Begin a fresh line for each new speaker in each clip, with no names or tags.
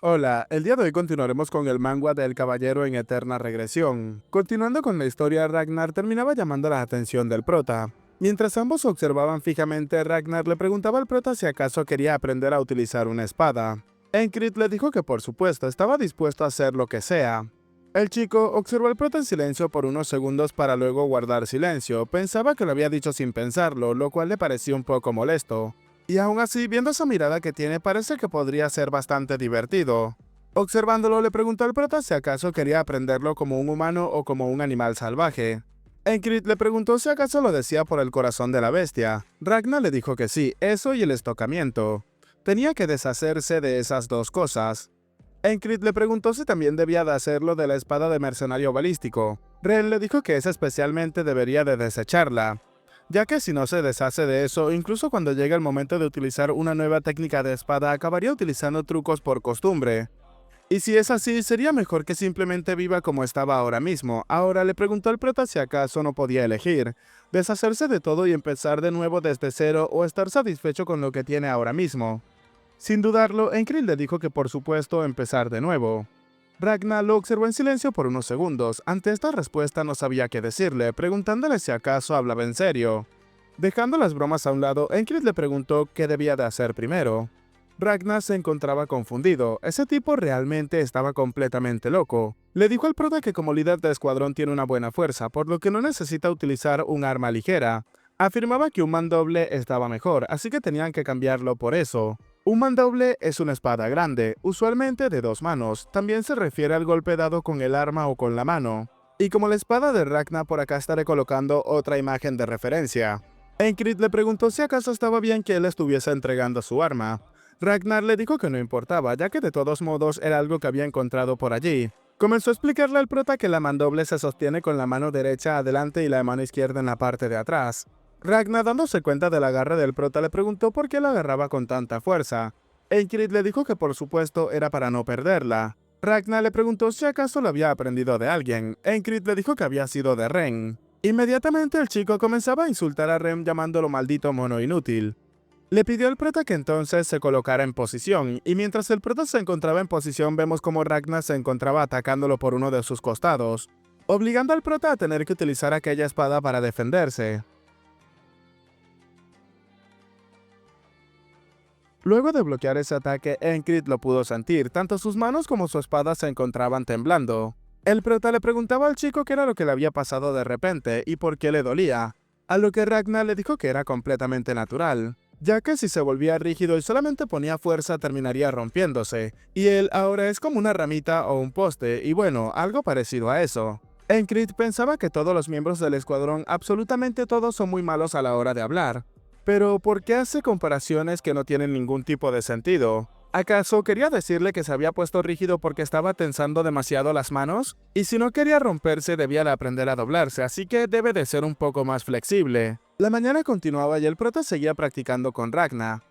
Hola, el día de hoy continuaremos con el manga del caballero en eterna regresión. Continuando con la historia, Ragnar terminaba llamando la atención del prota. Mientras ambos observaban fijamente, Ragnar le preguntaba al prota si acaso quería aprender a utilizar una espada. Enkrit le dijo que por supuesto estaba dispuesto a hacer lo que sea. El chico observó al prota en silencio por unos segundos para luego guardar silencio. Pensaba que lo había dicho sin pensarlo, lo cual le pareció un poco molesto. Y aún así, viendo esa mirada que tiene, parece que podría ser bastante divertido. Observándolo, le preguntó al prota si acaso quería aprenderlo como un humano o como un animal salvaje. Enkrit le preguntó si acaso lo decía por el corazón de la bestia. Ragnar le dijo que sí, eso y el estocamiento. Tenía que deshacerse de esas dos cosas. Enkrit le preguntó si también debía de hacerlo de la espada de mercenario balístico. Ren le dijo que esa especialmente debería de desecharla, ya que si no se deshace de eso, incluso cuando llegue el momento de utilizar una nueva técnica de espada, acabaría utilizando trucos por costumbre. Y si es así, sería mejor que simplemente viva como estaba ahora mismo. Ahora le preguntó al prota si acaso no podía elegir, deshacerse de todo y empezar de nuevo desde cero o estar satisfecho con lo que tiene ahora mismo. Sin dudarlo, Enkrit le dijo que por supuesto empezar de nuevo. Ragnar lo observó en silencio por unos segundos. Ante esta respuesta no sabía qué decirle, preguntándole si acaso hablaba en serio. Dejando las bromas a un lado, Enkrit le preguntó qué debía de hacer primero. Ragnar se encontraba confundido. Ese tipo realmente estaba completamente loco. Le dijo al prota que como líder de escuadrón tiene una buena fuerza, por lo que no necesita utilizar un arma ligera. Afirmaba que un mandoble estaba mejor, así que tenían que cambiarlo por eso. Un mandoble es una espada grande, usualmente de dos manos. También se refiere al golpe dado con el arma o con la mano. Y como la espada de Ragnar, por acá estaré colocando otra imagen de referencia. Enkrit le preguntó si acaso estaba bien que él estuviese entregando su arma. Ragnar le dijo que no importaba, ya que de todos modos era algo que había encontrado por allí. Comenzó a explicarle al prota que la mandoble se sostiene con la mano derecha adelante y la mano izquierda en la parte de atrás. Ragnar, dándose cuenta del agarre del prota, le preguntó por qué la agarraba con tanta fuerza. Enkrit le dijo que por supuesto era para no perderla. Ragnar le preguntó si acaso lo había aprendido de alguien. Enkrit le dijo que había sido de Ren. Inmediatamente el chico comenzaba a insultar a Ren llamándolo maldito mono inútil. Le pidió al prota que entonces se colocara en posición, y mientras el prota se encontraba en posición vemos como Ragnar se encontraba atacándolo por uno de sus costados, obligando al prota a tener que utilizar aquella espada para defenderse. Luego de bloquear ese ataque, Enkrit lo pudo sentir, tanto sus manos como su espada se encontraban temblando. El prota le preguntaba al chico qué era lo que le había pasado de repente y por qué le dolía, a lo que Ragnar le dijo que era completamente natural, ya que si se volvía rígido y solamente ponía fuerza terminaría rompiéndose, y él ahora es como una ramita o un poste, y bueno, algo parecido a eso. Enkrit pensaba que todos los miembros del escuadrón, absolutamente todos, son muy malos a la hora de hablar. Pero ¿por qué hace comparaciones que no tienen ningún tipo de sentido? ¿Acaso quería decirle que se había puesto rígido porque estaba tensando demasiado las manos? Y si no quería romperse debía de aprender a doblarse, así que debe de ser un poco más flexible. La mañana continuaba y el prota seguía practicando con Ragnar,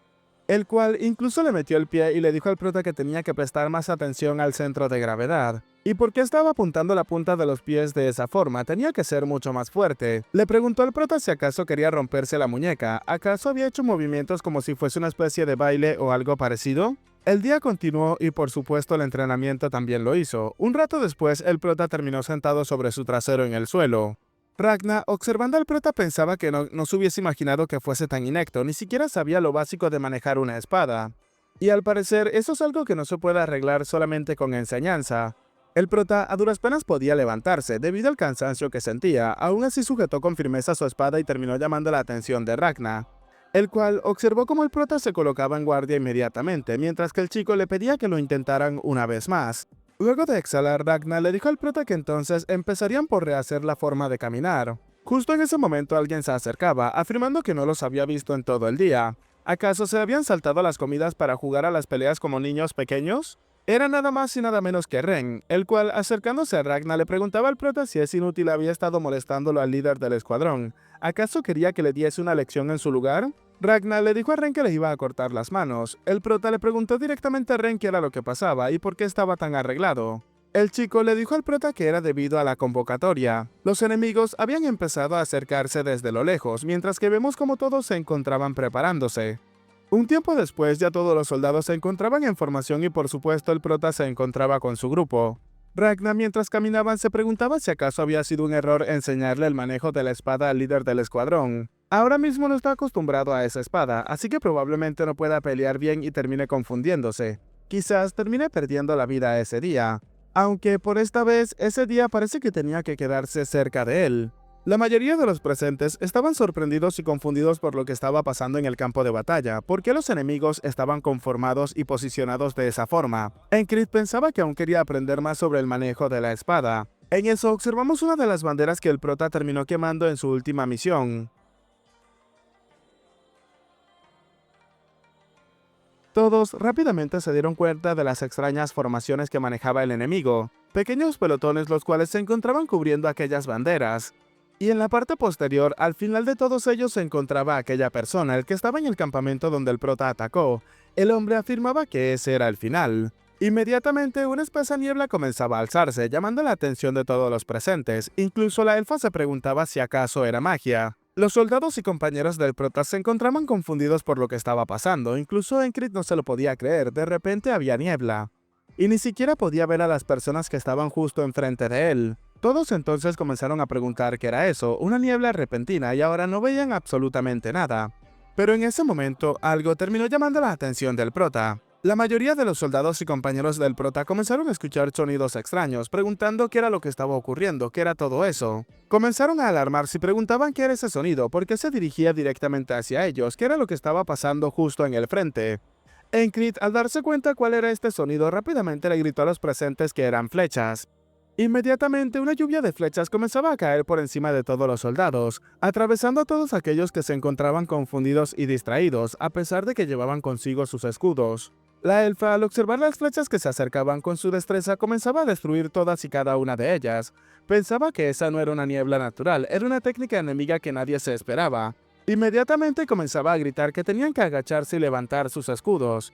el cual incluso le metió el pie y le dijo al prota que tenía que prestar más atención al centro de gravedad. ¿Y por qué estaba apuntando la punta de los pies de esa forma? Tenía que ser mucho más fuerte. Le preguntó al prota si acaso quería romperse la muñeca. ¿Acaso había hecho movimientos como si fuese una especie de baile o algo parecido? El día continuó y por supuesto el entrenamiento también lo hizo. Un rato después, el prota terminó sentado sobre su trasero en el suelo. Ragnar, observando al prota, pensaba que no se hubiese imaginado que fuese tan inepto, ni siquiera sabía lo básico de manejar una espada. Y al parecer, eso es algo que no se puede arreglar solamente con enseñanza. El prota a duras penas podía levantarse, debido al cansancio que sentía, aún así sujetó con firmeza su espada y terminó llamando la atención de Ragnar, el cual observó cómo el prota se colocaba en guardia inmediatamente, mientras que el chico le pedía que lo intentaran una vez más. Luego de exhalar, Ragnar le dijo al prota que entonces empezarían por rehacer la forma de caminar. Justo en ese momento alguien se acercaba, afirmando que no los había visto en todo el día. ¿Acaso se habían saltado las comidas para jugar a las peleas como niños pequeños? Era nada más y nada menos que Ren, el cual, acercándose a Ragnar, le preguntaba al prota si ese inútil había estado molestándolo al líder del escuadrón. ¿Acaso quería que le diese una lección en su lugar? Ragnar le dijo a Ren que le iba a cortar las manos. El prota le preguntó directamente a Ren qué era lo que pasaba y por qué estaba tan arreglado. El chico le dijo al prota que era debido a la convocatoria. Los enemigos habían empezado a acercarse desde lo lejos, mientras que vemos como todos se encontraban preparándose. Un tiempo después ya todos los soldados se encontraban en formación y por supuesto el prota se encontraba con su grupo. Ragnar mientras caminaban se preguntaba si acaso había sido un error enseñarle el manejo de la espada al líder del escuadrón. Ahora mismo no está acostumbrado a esa espada, así que probablemente no pueda pelear bien y termine confundiéndose. Quizás termine perdiendo la vida ese día. Aunque por esta vez ese día parece que tenía que quedarse cerca de él. La mayoría de los presentes estaban sorprendidos y confundidos por lo que estaba pasando en el campo de batalla, porque los enemigos estaban conformados y posicionados de esa forma. Enkrit pensaba que aún quería aprender más sobre el manejo de la espada. En eso observamos una de las banderas que el prota terminó quemando en su última misión. Todos rápidamente se dieron cuenta de las extrañas formaciones que manejaba el enemigo, pequeños pelotones los cuales se encontraban cubriendo aquellas banderas. Y en la parte posterior, al final de todos ellos se encontraba aquella persona, el que estaba en el campamento donde el prota atacó. El hombre afirmaba que ese era el final. Inmediatamente una espesa niebla comenzaba a alzarse, llamando la atención de todos los presentes. Incluso la elfa se preguntaba si acaso era magia. Los soldados y compañeros del prota se encontraban confundidos por lo que estaba pasando. Incluso Enkrit no se lo podía creer, de repente había niebla. Y ni siquiera podía ver a las personas que estaban justo enfrente de él. Todos entonces comenzaron a preguntar qué era eso, una niebla repentina, y ahora no veían absolutamente nada. Pero en ese momento, algo terminó llamando la atención del prota. La mayoría de los soldados y compañeros del prota comenzaron a escuchar sonidos extraños, preguntando qué era lo que estaba ocurriendo, qué era todo eso. Comenzaron a alarmarse y preguntaban qué era ese sonido, por qué se dirigía directamente hacia ellos, qué era lo que estaba pasando justo en el frente. Enkrit, al darse cuenta cuál era este sonido, rápidamente le gritó a los presentes que eran flechas. Inmediatamente una lluvia de flechas comenzaba a caer por encima de todos los soldados, atravesando a todos aquellos que se encontraban confundidos y distraídos, a pesar de que llevaban consigo sus escudos. La elfa, al observar las flechas que se acercaban con su destreza, comenzaba a destruir todas y cada una de ellas. Pensaba que esa no era una niebla natural, era una técnica enemiga que nadie se esperaba. Inmediatamente comenzaba a gritar que tenían que agacharse y levantar sus escudos.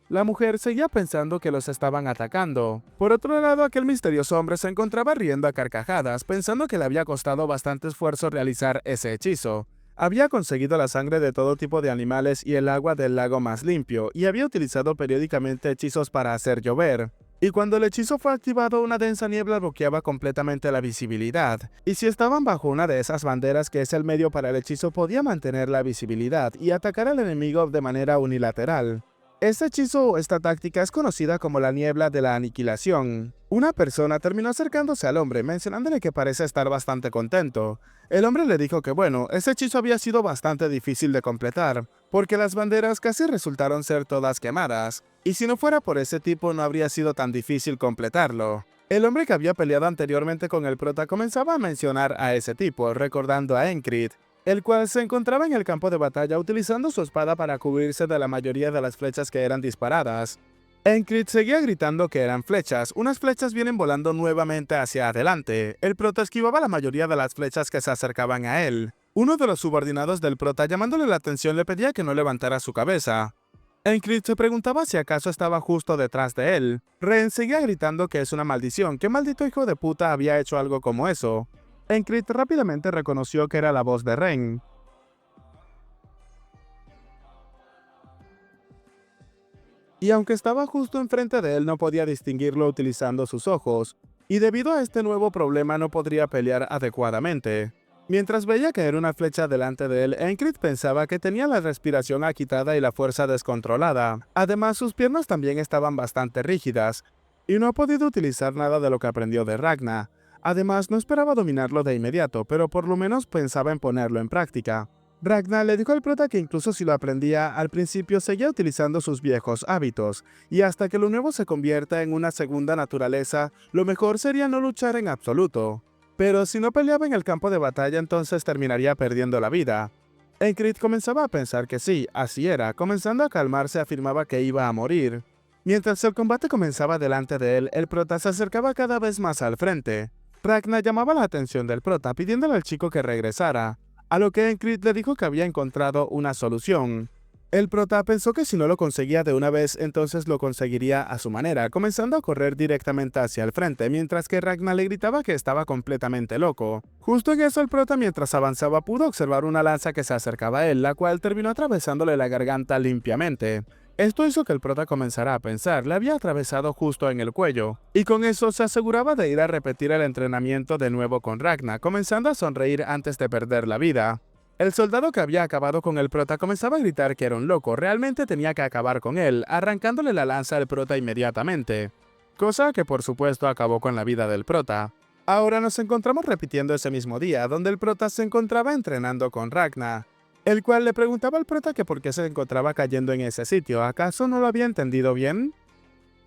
La mujer seguía pensando que los estaban atacando. Por otro lado, aquel misterioso hombre se encontraba riendo a carcajadas, pensando que le había costado bastante esfuerzo realizar ese hechizo. Había conseguido la sangre de todo tipo de animales y el agua del lago más limpio, y había utilizado periódicamente hechizos para hacer llover. Y cuando el hechizo fue activado, una densa niebla bloqueaba completamente la visibilidad. Y si estaban bajo una de esas banderas que es el medio para el hechizo, podía mantener la visibilidad y atacar al enemigo de manera unilateral. Este hechizo o esta táctica es conocida como la niebla de la aniquilación. Una persona terminó acercándose al hombre, mencionándole que parece estar bastante contento. El hombre le dijo que bueno, ese hechizo había sido bastante difícil de completar, porque las banderas casi resultaron ser todas quemadas, y si no fuera por ese tipo no habría sido tan difícil completarlo. El hombre que había peleado anteriormente con el prota comenzaba a mencionar a ese tipo, recordando a Enkrit, el cual se encontraba en el campo de batalla utilizando su espada para cubrirse de la mayoría de las flechas que eran disparadas. Enkrit seguía gritando que eran flechas, unas flechas vienen volando nuevamente hacia adelante. El prota esquivaba la mayoría de las flechas que se acercaban a él. Uno de los subordinados del prota, llamándole la atención, le pedía que no levantara su cabeza. Enkrit se preguntaba si acaso estaba justo detrás de él. Ren seguía gritando que es una maldición, que maldito hijo de puta había hecho algo como eso. Enkrit rápidamente reconoció que era la voz de Ren. Y aunque estaba justo enfrente de él no podía distinguirlo utilizando sus ojos, y debido a este nuevo problema no podría pelear adecuadamente. Mientras veía caer una flecha delante de él, Enkrit pensaba que tenía la respiración agitada y la fuerza descontrolada. Además, sus piernas también estaban bastante rígidas, y no ha podido utilizar nada de lo que aprendió de Ragna. Además, no esperaba dominarlo de inmediato, pero por lo menos pensaba en ponerlo en práctica. Ragna le dijo al prota que incluso si lo aprendía, al principio seguía utilizando sus viejos hábitos, y hasta que lo nuevo se convierta en una segunda naturaleza, lo mejor sería no luchar en absoluto. Pero si no peleaba en el campo de batalla, entonces terminaría perdiendo la vida. Enkrit comenzaba a pensar que sí, así era, comenzando a calmarse afirmaba que iba a morir. Mientras el combate comenzaba delante de él, el prota se acercaba cada vez más al frente. Ragna llamaba la atención del prota pidiéndole al chico que regresara, a lo que Enkrit le dijo que había encontrado una solución. El prota pensó que si no lo conseguía de una vez, entonces lo conseguiría a su manera, comenzando a correr directamente hacia el frente, mientras que Ragnar le gritaba que estaba completamente loco. Justo en eso el prota, mientras avanzaba, pudo observar una lanza que se acercaba a él, la cual terminó atravesándole la garganta limpiamente. Esto hizo que el prota comenzara a pensar, le había atravesado justo en el cuello, y con eso se aseguraba de ir a repetir el entrenamiento de nuevo con Ragnar, comenzando a sonreír antes de perder la vida. El soldado que había acabado con el prota comenzaba a gritar que era un loco, realmente tenía que acabar con él, arrancándole la lanza al prota inmediatamente. Cosa que por supuesto acabó con la vida del prota. Ahora nos encontramos repitiendo ese mismo día, donde el prota se encontraba entrenando con Ragnar, el cual le preguntaba al prota que por qué se encontraba cayendo en ese sitio, ¿acaso no lo había entendido bien?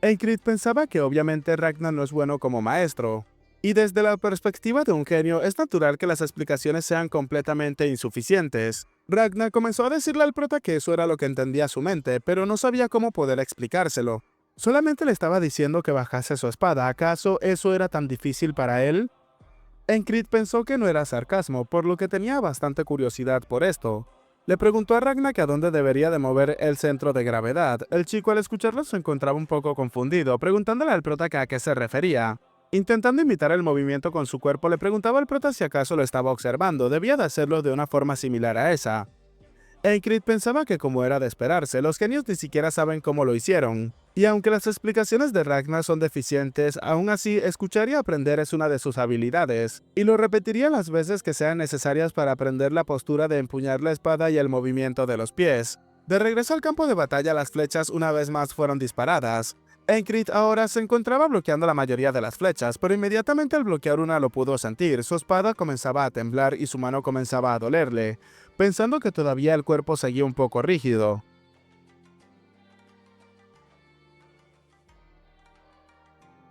Eikrit pensaba que obviamente Ragnar no es bueno como maestro, y desde la perspectiva de un genio es natural que las explicaciones sean completamente insuficientes. Ragnar comenzó a decirle al prota que eso era lo que entendía su mente, pero no sabía cómo poder explicárselo. Solamente le estaba diciendo que bajase su espada, ¿acaso eso era tan difícil para él? Enkrit pensó que no era sarcasmo, por lo que tenía bastante curiosidad por esto. Le preguntó a Ragnar que a dónde debería de mover el centro de gravedad. El chico al escucharlo se encontraba un poco confundido, preguntándole al prota que a qué se refería. Intentando imitar el movimiento con su cuerpo, le preguntaba al prota si acaso lo estaba observando, debía de hacerlo de una forma similar a esa. Eikrit pensaba que como era de esperarse, los genios ni siquiera saben cómo lo hicieron. Y aunque las explicaciones de Ragnar son deficientes, aún así escuchar y aprender es una de sus habilidades, y lo repetiría las veces que sean necesarias para aprender la postura de empuñar la espada y el movimiento de los pies. De regreso al campo de batalla, las flechas una vez más fueron disparadas. Eikrit ahora se encontraba bloqueando la mayoría de las flechas, pero inmediatamente al bloquear una lo pudo sentir, su espada comenzaba a temblar y su mano comenzaba a dolerle, pensando que todavía el cuerpo seguía un poco rígido.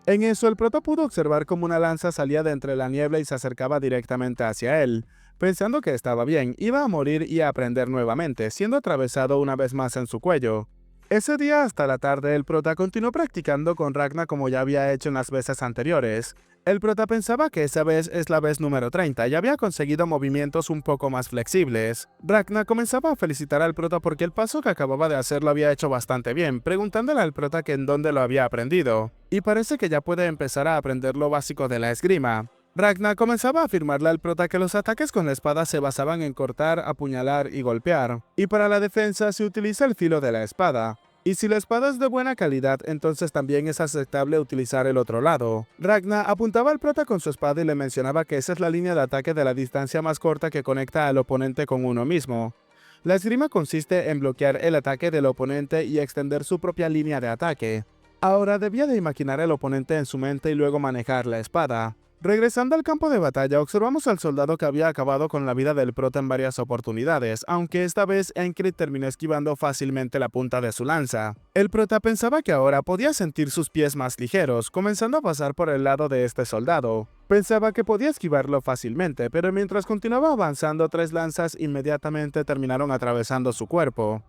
En eso, el prota pudo observar cómo una lanza salía de entre la niebla y se acercaba directamente hacia él. Pensando que estaba bien, iba a morir y a aprender nuevamente, siendo atravesado una vez más en su cuello. Ese día hasta la tarde, el prota continuó practicando con Ragnar como ya había hecho en las veces anteriores. El prota pensaba que esa vez es la vez número 30 y había conseguido movimientos un poco más flexibles. Ragnar comenzaba a felicitar al prota porque el paso que acababa de hacer lo había hecho bastante bien, preguntándole al prota que en dónde lo había aprendido. Y parece que ya puede empezar a aprender lo básico de la esgrima. Ragnar comenzaba a afirmarle al prota que los ataques con la espada se basaban en cortar, apuñalar y golpear, y para la defensa se utiliza el filo de la espada. Y si la espada es de buena calidad, entonces también es aceptable utilizar el otro lado. Ragnar apuntaba al prota con su espada y le mencionaba que esa es la línea de ataque de la distancia más corta que conecta al oponente con uno mismo. La esgrima consiste en bloquear el ataque del oponente y extender su propia línea de ataque. Ahora debía de imaginar al oponente en su mente y luego manejar la espada. Regresando al campo de batalla, observamos al soldado que había acabado con la vida del prota en varias oportunidades, aunque esta vez Enkrit terminó esquivando fácilmente la punta de su lanza. El prota pensaba que ahora podía sentir sus pies más ligeros, comenzando a pasar por el lado de este soldado. Pensaba que podía esquivarlo fácilmente, pero mientras continuaba avanzando, 3 lanzas inmediatamente terminaron atravesando su cuerpo.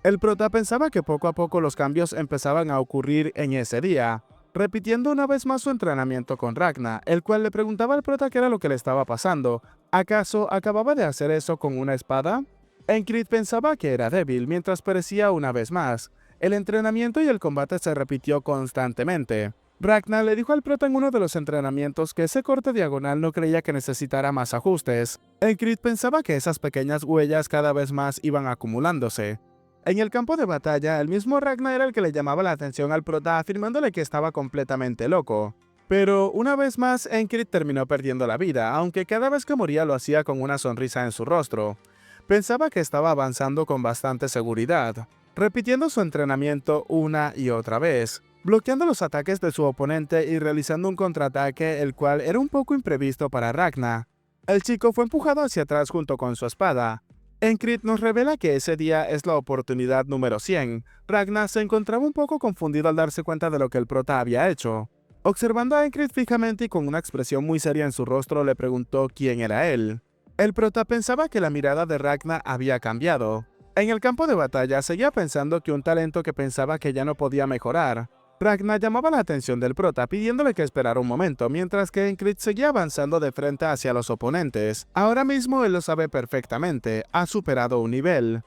El prota pensaba que poco a poco los cambios empezaban a ocurrir en ese día, repitiendo una vez más su entrenamiento con Ragnar, el cual le preguntaba al prota qué era lo que le estaba pasando. ¿Acaso acababa de hacer eso con una espada? Enkrit pensaba que era débil, mientras perecía una vez más. El entrenamiento y el combate se repitió constantemente. Ragnar le dijo al prota en uno de los entrenamientos que ese corte diagonal no creía que necesitara más ajustes. Enkrit pensaba que esas pequeñas huellas cada vez más iban acumulándose. En el campo de batalla, el mismo Ragnar era el que le llamaba la atención al prota afirmándole que estaba completamente loco. Pero una vez más, Enkrit terminó perdiendo la vida, aunque cada vez que moría lo hacía con una sonrisa en su rostro. Pensaba que estaba avanzando con bastante seguridad, repitiendo su entrenamiento una y otra vez, bloqueando los ataques de su oponente y realizando un contraataque el cual era un poco imprevisto para Ragnar. El chico fue empujado hacia atrás junto con su espada. Enkrit nos revela que ese día es la oportunidad número 100. Ragnar se encontraba un poco confundido al darse cuenta de lo que el prota había hecho. Observando a Enkrit fijamente y con una expresión muy seria en su rostro, le preguntó quién era él. El prota pensaba que la mirada de Ragnar había cambiado. En el campo de batalla seguía pensando que un talento que pensaba que ya no podía mejorar. Ragnar llamaba la atención del prota pidiéndole que esperara un momento, mientras que Enkrit seguía avanzando de frente hacia los oponentes. Ahora mismo él lo sabe perfectamente, ha superado un nivel.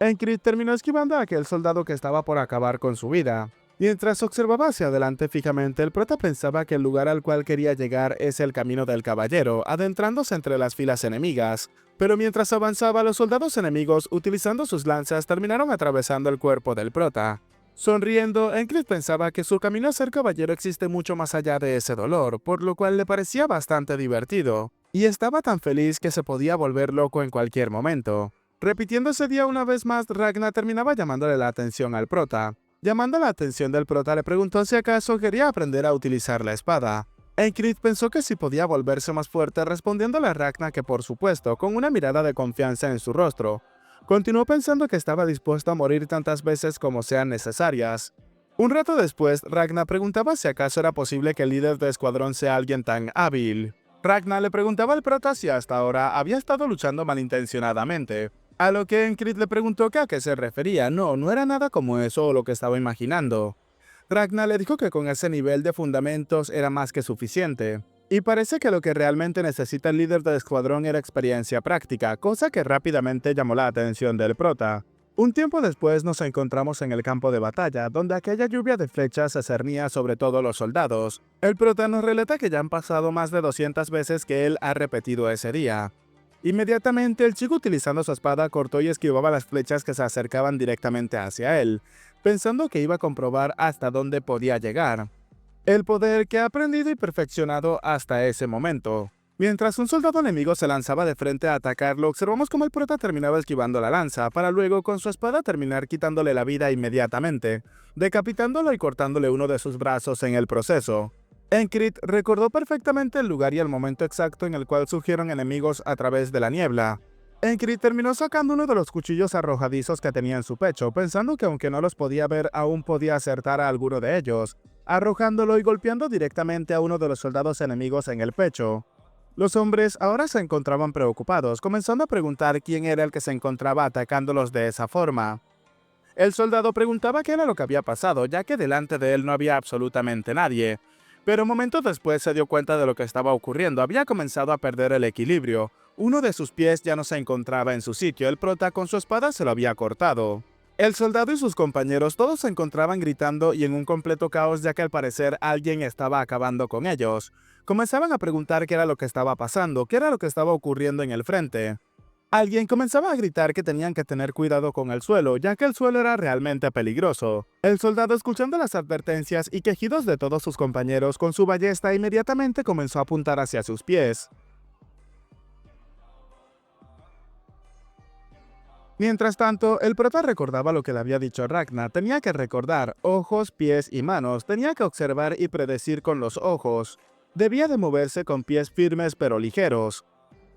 Enkrit terminó esquivando a aquel soldado que estaba por acabar con su vida. Mientras observaba hacia adelante fijamente, el prota pensaba que el lugar al cual quería llegar es el camino del caballero, adentrándose entre las filas enemigas. Pero mientras avanzaba, los soldados enemigos, utilizando sus lanzas, terminaron atravesando el cuerpo del prota. Sonriendo, Enkrit pensaba que su camino a ser caballero existe mucho más allá de ese dolor, por lo cual le parecía bastante divertido, y estaba tan feliz que se podía volver loco en cualquier momento. Repitiendo ese día una vez más, Ragnar terminaba llamándole la atención al prota. Llamando la atención del prota, le preguntó si acaso quería aprender a utilizar la espada. Enkrit pensó que si podía volverse más fuerte, respondiéndole a Ragnar que por supuesto, con una mirada de confianza en su rostro. Continuó pensando que estaba dispuesto a morir tantas veces como sean necesarias. Un rato después, Ragnar preguntaba si acaso era posible que el líder de escuadrón sea alguien tan hábil. Ragnar le preguntaba al prota si hasta ahora había estado luchando malintencionadamente. A lo que Enkrit le preguntó que a qué se refería. No era nada como eso o lo que estaba imaginando. Ragnar le dijo que con ese nivel de fundamentos era más que suficiente. Y parece que lo que realmente necesita el líder del escuadrón era experiencia práctica, cosa que rápidamente llamó la atención del prota. Un tiempo después nos encontramos en el campo de batalla, donde aquella lluvia de flechas se cernía sobre todos los soldados. El prota nos relata que ya han pasado más de 200 veces que él ha repetido ese día. Inmediatamente el chico, utilizando su espada, cortó y esquivaba las flechas que se acercaban directamente hacia él, pensando que iba a comprobar hasta dónde podía llegar. El poder que ha aprendido y perfeccionado hasta ese momento. Mientras un soldado enemigo se lanzaba de frente a atacarlo, observamos cómo el prota terminaba esquivando la lanza, para luego con su espada terminar quitándole la vida inmediatamente, decapitándolo y cortándole uno de sus brazos en el proceso. Enkrit recordó perfectamente el lugar y el momento exacto en el cual surgieron enemigos a través de la niebla. Enkrit terminó sacando uno de los cuchillos arrojadizos que tenía en su pecho, pensando que aunque no los podía ver, aún podía acertar a alguno de ellos, arrojándolo y golpeando directamente a uno de los soldados enemigos en el pecho. Los hombres ahora se encontraban preocupados, comenzando a preguntar quién era el que se encontraba atacándolos de esa forma. El soldado preguntaba qué era lo que había pasado, ya que delante de él no había absolutamente nadie. Pero momentos después se dio cuenta de lo que estaba ocurriendo. Había comenzado a perder el equilibrio. Uno de sus pies ya no se encontraba en su sitio. El prota con su espada se lo había cortado. El soldado y sus compañeros todos se encontraban gritando y en un completo caos, ya que al parecer alguien estaba acabando con ellos. Comenzaban a preguntar qué era lo que estaba pasando, qué era lo que estaba ocurriendo en el frente. Alguien comenzaba a gritar que tenían que tener cuidado con el suelo, ya que el suelo era realmente peligroso. El soldado, escuchando las advertencias y quejidos de todos sus compañeros, con su ballesta inmediatamente comenzó a apuntar hacia sus pies. Mientras tanto, el prota recordaba lo que le había dicho Ragnar. Tenía que recordar ojos, pies y manos. Tenía que observar y predecir con los ojos. Debía de moverse con pies firmes pero ligeros.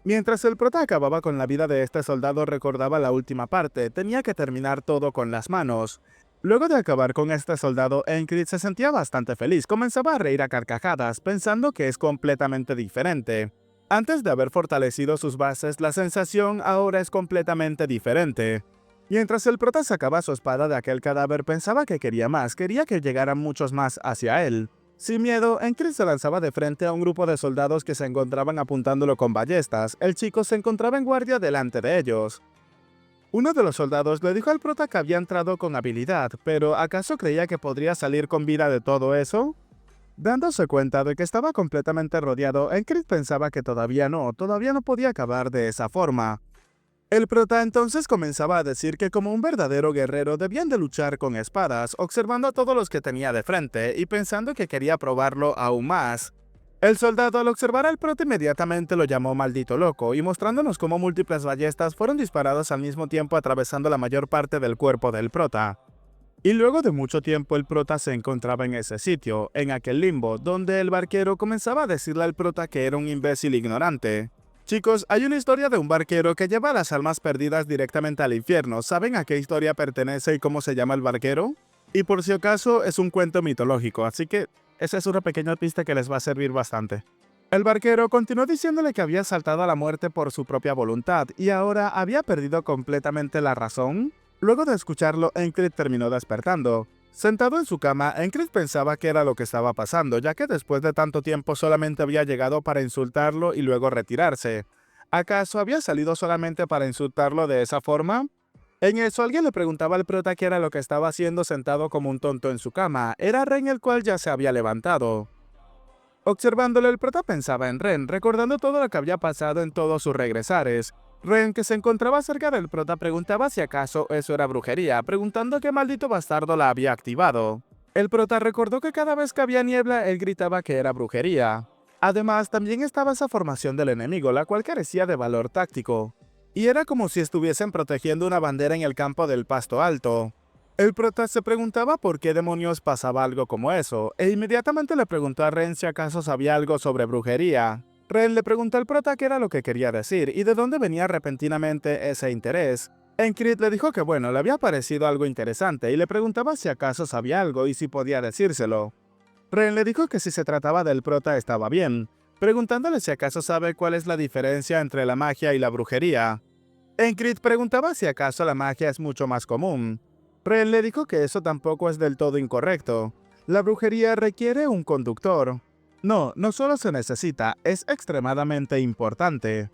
Mientras el prota acababa con la vida de este soldado, recordaba la última parte. Tenía que terminar todo con las manos. Luego de acabar con este soldado, Enkrit se sentía bastante feliz. Comenzaba a reír a carcajadas, pensando que es completamente diferente. Antes de haber fortalecido sus bases, la sensación ahora es completamente diferente. Mientras el prota sacaba su espada de aquel cadáver, pensaba que quería más, quería que llegaran muchos más hacia él. Sin miedo, Enkrit se lanzaba de frente a un grupo de soldados que se encontraban apuntándolo con ballestas. El chico se encontraba en guardia delante de ellos. Uno de los soldados le dijo al prota que había entrado con habilidad, pero ¿acaso creía que podría salir con vida de todo eso? Dándose cuenta de que estaba completamente rodeado, Enkrit pensaba que todavía no podía acabar de esa forma. El prota entonces comenzaba a decir que como un verdadero guerrero debían de luchar con espadas, observando a todos los que tenía de frente y pensando que quería probarlo aún más. El soldado, al observar al prota, inmediatamente lo llamó maldito loco y mostrándonos cómo múltiples ballestas fueron disparadas al mismo tiempo atravesando la mayor parte del cuerpo del prota. Y luego de mucho tiempo el prota se encontraba en ese sitio, en aquel limbo, donde el barquero comenzaba a decirle al prota que era un imbécil ignorante. Chicos, hay una historia de un barquero que lleva a las almas perdidas directamente al infierno. ¿Saben a qué historia pertenece y cómo se llama el barquero? Y por si acaso es un cuento mitológico, así que esa es una pequeña pista que les va a servir bastante. El barquero continuó diciéndole que había saltado a la muerte por su propia voluntad y ahora había perdido completamente la razón. Luego de escucharlo, Enkrit terminó despertando. Sentado en su cama, Enkrit pensaba qué era lo que estaba pasando, ya que después de tanto tiempo solamente había llegado para insultarlo y luego retirarse. ¿Acaso había salido solamente para insultarlo de esa forma? En eso alguien le preguntaba al prota qué era lo que estaba haciendo sentado como un tonto en su cama. Era Ren, el cual ya se había levantado. Observándole, el prota pensaba en Ren, recordando todo lo que había pasado en todos sus regresares. Ren, que se encontraba cerca del prota, preguntaba si acaso eso era brujería, preguntando qué maldito bastardo la había activado. El prota recordó que cada vez que había niebla, él gritaba que era brujería. Además, también estaba esa formación del enemigo, la cual carecía de valor táctico. Y era como si estuviesen protegiendo una bandera en el campo del pasto alto. El prota se preguntaba por qué demonios pasaba algo como eso, e inmediatamente le preguntó a Ren si acaso sabía algo sobre brujería. Ren le preguntó al prota qué era lo que quería decir y de dónde venía repentinamente ese interés. Enkrit le dijo que bueno, le había parecido algo interesante y le preguntaba si acaso sabía algo y si podía decírselo. Ren le dijo que si se trataba del prota estaba bien, preguntándole si acaso sabe cuál es la diferencia entre la magia y la brujería. Enkrit preguntaba si acaso la magia es mucho más común. Ren le dijo que eso tampoco es del todo incorrecto. La brujería requiere un conductor. No solo se necesita, es extremadamente importante.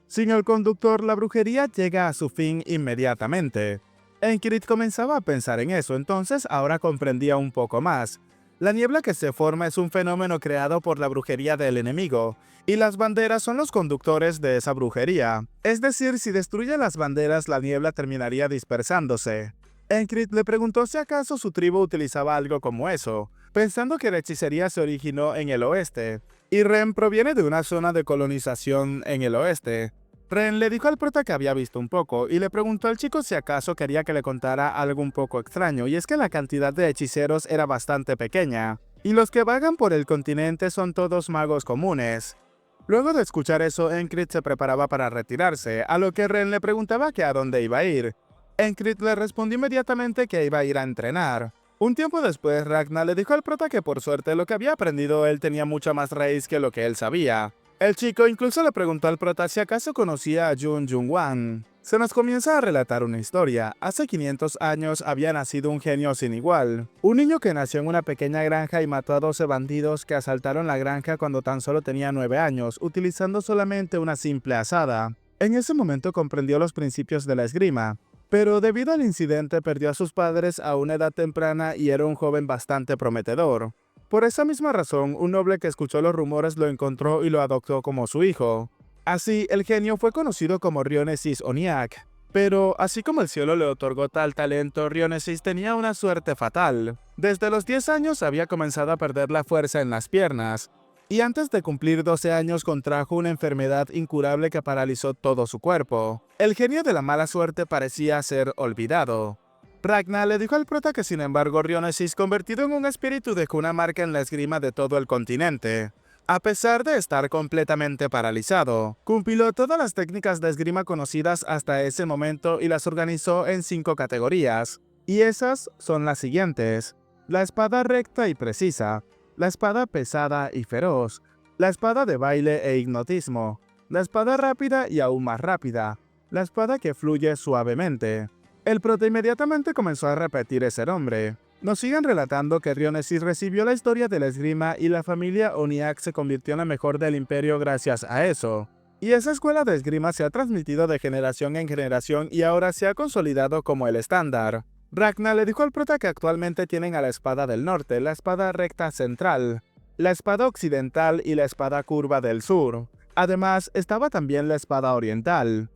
Sin el conductor, la brujería llega a su fin inmediatamente. Enkrit comenzaba a pensar en eso, entonces ahora comprendía un poco más. La niebla que se forma es un fenómeno creado por la brujería del enemigo, y las banderas son los conductores de esa brujería. Es decir, si destruye las banderas, la niebla terminaría dispersándose. Enkrit le preguntó si acaso su tribu utilizaba algo como eso, pensando que la hechicería se originó en el oeste, y Ren proviene de una zona de colonización en el oeste. Ren le dijo al prota que había visto un poco, y le preguntó al chico si acaso quería que le contara algo un poco extraño, y es que la cantidad de hechiceros era bastante pequeña, y los que vagan por el continente son todos magos comunes. Luego de escuchar eso, Enkrit se preparaba para retirarse, a lo que Ren le preguntaba que a dónde iba a ir. Enkrit le respondió inmediatamente que iba a ir a entrenar. Un tiempo después, Ragnar le dijo al prota que por suerte lo que había aprendido él tenía mucha más raíz que lo que él sabía. El chico incluso le preguntó al prota si acaso conocía a Jun Jung-wan. Se nos comienza a relatar una historia. Hace 500 años había nacido un genio sin igual. Un niño que nació en una pequeña granja y mató a 12 bandidos que asaltaron la granja cuando tan solo tenía 9 años, utilizando solamente una simple azada. En ese momento comprendió los principios de la esgrima, pero debido al incidente perdió a sus padres a una edad temprana y era un joven bastante prometedor. Por esa misma razón, un noble que escuchó los rumores lo encontró y lo adoptó como su hijo. Así, el genio fue conocido como Rionesis Oniak. Pero, así como el cielo le otorgó tal talento, Rionesis tenía una suerte fatal. Desde los 10 años había comenzado a perder la fuerza en las piernas, y antes de cumplir 12 años contrajo una enfermedad incurable que paralizó todo su cuerpo. El genio de la mala suerte parecía ser olvidado. Ragnar le dijo al prota que sin embargo Rionesis, convertido en un espíritu, dejó una marca en la esgrima de todo el continente. A pesar de estar completamente paralizado, compiló todas las técnicas de esgrima conocidas hasta ese momento y las organizó en 5 categorías. Y esas son las siguientes: la espada recta y precisa, la espada pesada y feroz, la espada de baile e hipnotismo, la espada rápida y aún más rápida, la espada que fluye suavemente. El prota inmediatamente comenzó a repetir ese nombre. Nos siguen relatando que Rionesis recibió la historia de la esgrima y la familia Oniak se convirtió en la mejor del imperio gracias a eso. Y esa escuela de esgrima se ha transmitido de generación en generación y ahora se ha consolidado como el estándar. Ragnar le dijo al prota que actualmente tienen a la espada del norte, la espada recta central, la espada occidental y la espada curva del sur. Además, estaba también la espada oriental.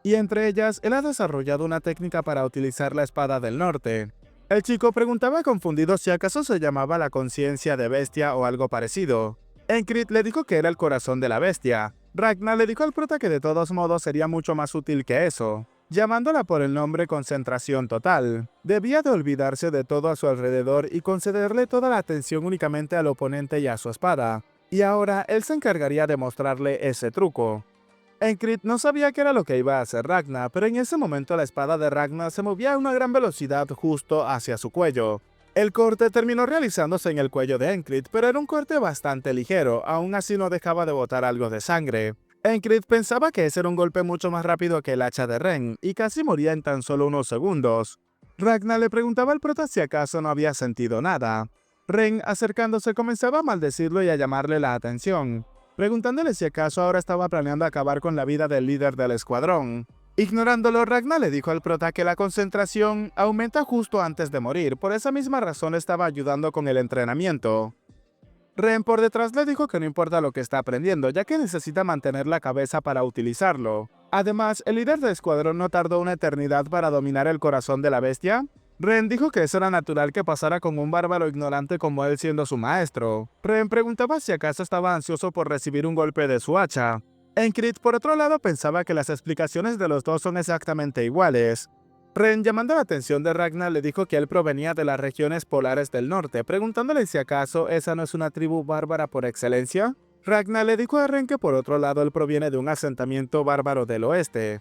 Y entre ellas, él ha desarrollado una técnica para utilizar la espada del norte. El chico preguntaba confundido si acaso se llamaba la conciencia de bestia o algo parecido. Enkrit le dijo que era el corazón de la bestia. Ragnar le dijo al prota que de todos modos sería mucho más útil que eso, llamándola por el nombre concentración total. Debía de olvidarse de todo a su alrededor y concederle toda la atención únicamente al oponente y a su espada. Y ahora él se encargaría de mostrarle ese truco. Enkrit no sabía qué era lo que iba a hacer Ragnar, pero en ese momento la espada de Ragnar se movía a una gran velocidad justo hacia su cuello. El corte terminó realizándose en el cuello de Enkrit, pero era un corte bastante ligero, aún así no dejaba de botar algo de sangre. Enkrit pensaba que ese era un golpe mucho más rápido que el hacha de Ren, y casi moría en tan solo unos segundos. Ragnar le preguntaba al prota si acaso no había sentido nada. Ren, acercándose, comenzaba a maldecirlo y a llamarle la atención, preguntándole si acaso ahora estaba planeando acabar con la vida del líder del escuadrón. Ignorándolo, Ragnar le dijo al prota que la concentración aumenta justo antes de morir, por esa misma razón estaba ayudando con el entrenamiento. Ren por detrás le dijo que no importa lo que está aprendiendo, ya que necesita mantener la cabeza para utilizarlo. Además, el líder del escuadrón no tardó una eternidad para dominar el corazón de la bestia. Ren dijo que eso era natural que pasara con un bárbaro ignorante como él siendo su maestro. Ren preguntaba si acaso estaba ansioso por recibir un golpe de su hacha. Enkrit, por otro lado, pensaba que las explicaciones de los dos son exactamente iguales. Ren, llamando la atención de Ragnar, le dijo que él provenía de las regiones polares del norte, preguntándole si acaso esa no es una tribu bárbara por excelencia. Ragnar le dijo a Ren que por otro lado él proviene de un asentamiento bárbaro del oeste.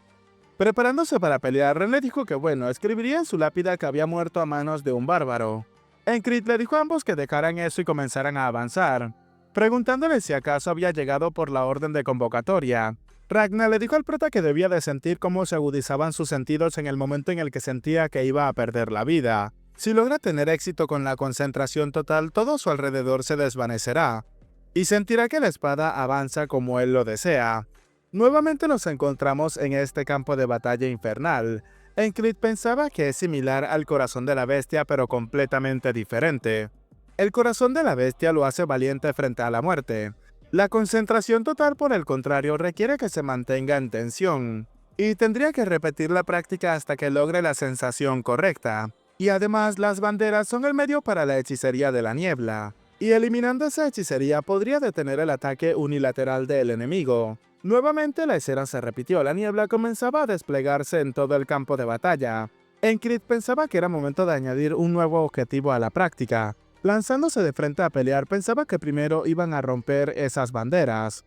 Preparándose para pelear, Ren le dijo que bueno, escribiría en su lápida que había muerto a manos de un bárbaro. Enkrit le dijo a ambos que dejaran eso y comenzaran a avanzar, preguntándole si acaso había llegado por la orden de convocatoria. Ragnar le dijo al prota que debía de sentir cómo se agudizaban sus sentidos en el momento en el que sentía que iba a perder la vida. Si logra tener éxito con la concentración total, todo a su alrededor se desvanecerá, y sentirá que la espada avanza como él lo desea. Nuevamente nos encontramos en este campo de batalla infernal. Enkrit pensaba que es similar al corazón de la bestia, pero completamente diferente. El corazón de la bestia lo hace valiente frente a la muerte. La concentración total, por el contrario, requiere que se mantenga en tensión, y tendría que repetir la práctica hasta que logre la sensación correcta. Y además, las banderas son el medio para la hechicería de la niebla, y eliminando esa hechicería podría detener el ataque unilateral del enemigo. Nuevamente la escena se repitió, la niebla comenzaba a desplegarse en todo el campo de batalla. Enkrit pensaba que era momento de añadir un nuevo objetivo a la práctica. Lanzándose de frente a pelear, pensaba que primero iban a romper esas banderas.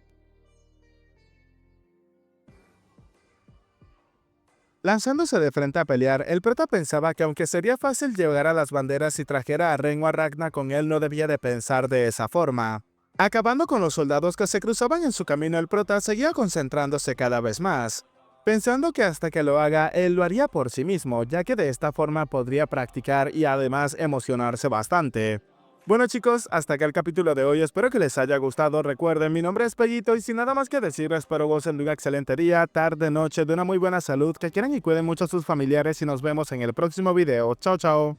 Lanzándose de frente a pelear, el prota pensaba que aunque sería fácil llegar a las banderas si trajera a Ren o a Ragnar con él, no debía de pensar de esa forma. Acabando con los soldados que se cruzaban en su camino, el prota seguía concentrándose cada vez más, pensando que hasta que lo haga, él lo haría por sí mismo, ya que de esta forma podría practicar y además emocionarse bastante. Bueno chicos, hasta acá el capítulo de hoy, espero que les haya gustado. Recuerden, mi nombre es Pellito y sin nada más que decir, espero gocen de un excelente día, tarde, noche, de una muy buena salud, que quieran y cuiden mucho a sus familiares y nos vemos en el próximo video. Chao, chao.